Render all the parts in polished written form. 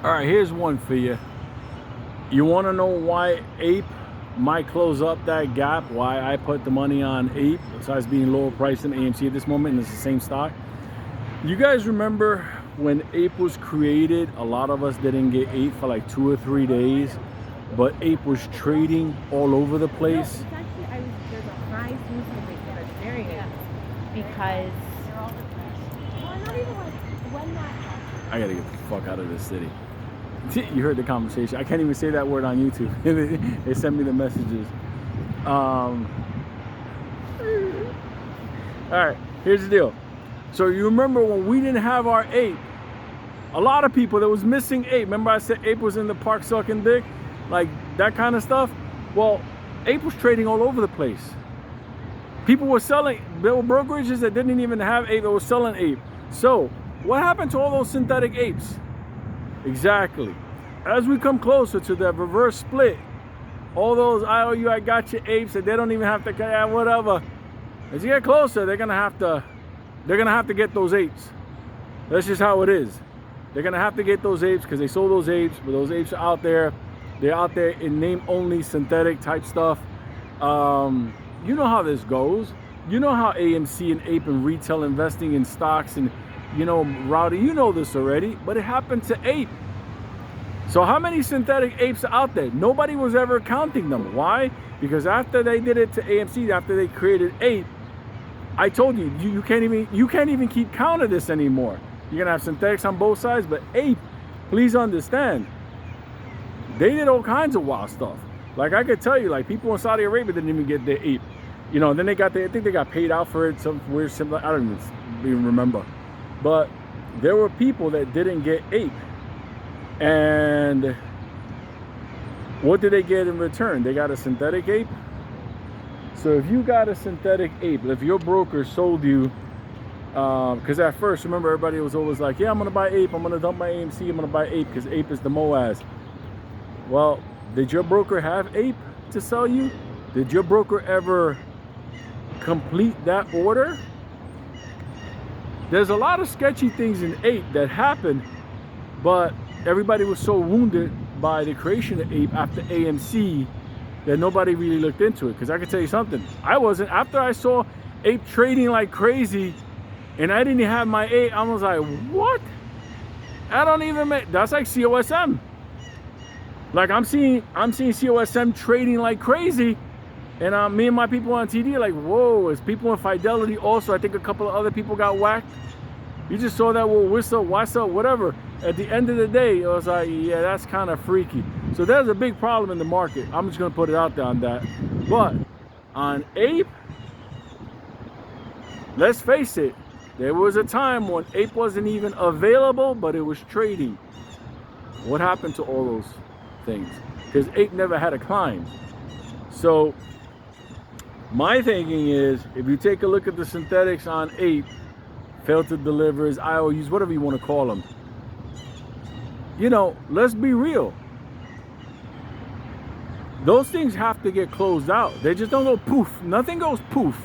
All right, here's one for you. You want to know why Ape might close up that gap? Why I put the money on Ape, besides being lower priced than AMC at this moment, and it's the same stock. You guys remember when Ape was created? A lot of us didn't get Ape for like 2 or 3 days, but Ape was trading all over the place. No, it's actually, there's a high movement that's very good because well, not even like when that I gotta get the fuck out of this city. You heard the conversation. I can't even say that word on YouTube. They sent me the messages. All right, here's the deal. So you remember when we didn't have our Ape, a lot of people that was missing Ape. Remember I said Ape was in the park sucking dick? Like that kind of stuff? Well, Ape was trading all over the place. People were selling, there were brokerages that didn't even have Ape that were selling Ape. So what happened to all those synthetic apes? Exactly. As we come closer to the reverse split, all those IOU I got you apes that they don't even have to, whatever. As you get closer, they're gonna have to get those apes. That's just how it is. They're gonna have to get those apes because they sold those apes, but those apes are out there. They're out there in name only synthetic type stuff. You know how this goes. You know how AMC and Ape and retail investing in stocks and Rowdy, you know this already, but it happened to Ape. So how many synthetic apes are out there? Nobody was ever counting them. Why? Because after they did it to AMC, after they created Ape, I told you, you can't even keep count of this anymore. You're gonna have synthetics on both sides, but Ape, please understand, they did all kinds of wild stuff. Like I could tell you, like people in Saudi Arabia didn't even get their Ape. Then I think they got paid out for it, some weird similar, I don't even remember. But there were people that didn't get Ape. And what did they get in return? They got a synthetic Ape. So if you got a synthetic Ape, if your broker sold you, because at first, remember, everybody was always like, yeah, I'm going to buy Ape. I'm going to dump my AMC. I'm going to buy Ape because Ape is the MOAS. Well, did your broker have Ape to sell you? Did your broker ever complete that order? There's a lot of sketchy things in Ape that happened, but everybody was so wounded by the creation of Ape after AMC that nobody really looked into it. Because I can tell you something, I wasn't. After I saw Ape trading like crazy and I didn't have my Ape, I was like, what? I don't even make, that's like COSM. Like I'm seeing COSM trading like crazy, and me and my people on TD are like, whoa, it's people in Fidelity also. I think a couple of other people got whacked. You just saw that, well, whistle, whatever. At the end of the day, I was like, yeah, that's kind of freaky. So there's a big problem in the market. I'm just going to put it out there on that. But on Ape, let's face it, there was a time when Ape wasn't even available, but it was trading. What happened to all those things? Because Ape never had a climb. So my thinking is, if you take a look at the synthetics on Ape, filtered delivers, IOUs, whatever you want to call them, let's be real. Those things have to get closed out. They just don't go poof. Nothing goes poof.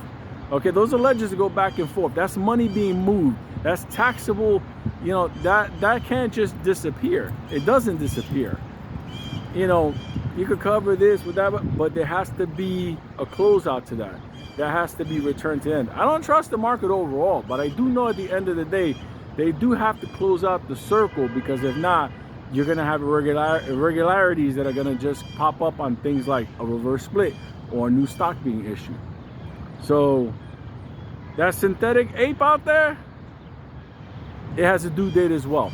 Okay, those are ledgers that go back and forth. That's money being moved. That's taxable. That can't just disappear. It doesn't disappear. You could cover this with that, but there has to be a closeout to that. That has to be returned to end. I don't trust the market overall, but I do know at the end of the day, they do have to close out the circle, because if not, you're going to have irregularities that are going to just pop up on things like a reverse split or a new stock being issued. So that synthetic Ape out there, it has a due date as well.